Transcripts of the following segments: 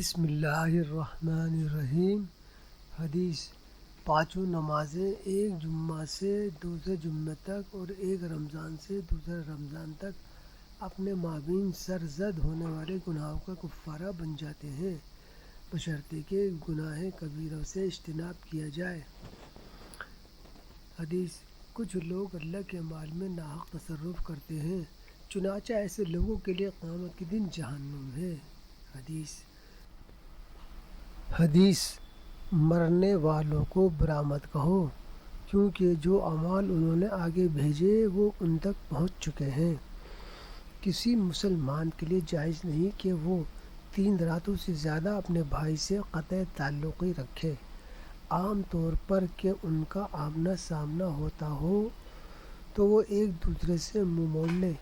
بسم اللہ الرحمن الرحیم۔ حدیث: پانچوں نمازیں ایک جمعہ سے دوسرے جمعے تک اور ایک رمضان سے دوسرے رمضان تک اپنے مابین سرزد ہونے والے گناہوں کا کفارہ بن جاتے ہیں، بشرطے کہ گناہ کبیرہ سے اجتناب کیا جائے۔ حدیث: کچھ لوگ اللہ کے مال میں ناحق تصرف کرتے ہیں، چنانچہ ایسے لوگوں کے لیے قیامت کے دن جہنم ہے۔ حدیث: مرنے والوں کو برآمد کہو، کیونکہ جو اعمال انہوں نے آگے بھیجے وہ ان تک پہنچ چکے ہیں۔ کسی مسلمان کے لیے جائز نہیں کہ وہ 3 راتوں سے زیادہ اپنے بھائی سے قطع تعلقی رکھے، عام طور پر کہ ان کا آمنا سامنا ہوتا ہو تو وہ ایک دوسرے سے منہ موڑ لیں،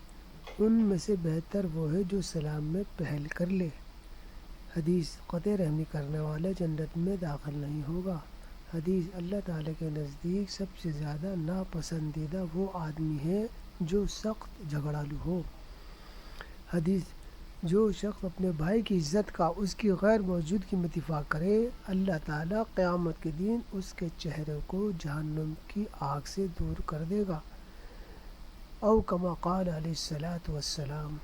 ان میں سے بہتر وہ ہے جو سلام میں پہل کر لے۔ حدیث: قطع رحمی کرنے والا جنت میں داخل نہیں ہوگا۔ حدیث: اللہ تعالیٰ کے نزدیک سب سے زیادہ ناپسندیدہ وہ آدمی ہے جو سخت جھگڑالو ہو۔ حدیث: جو شخص اپنے بھائی کی عزت کا اس کی غیر موجودگی میں دفاع کرے، اللہ تعالیٰ قیامت کے دن اس کے چہرے کو جہنم کی آگ سے دور کر دے گا۔ او کما قال علیہ الصلاۃ والسلام۔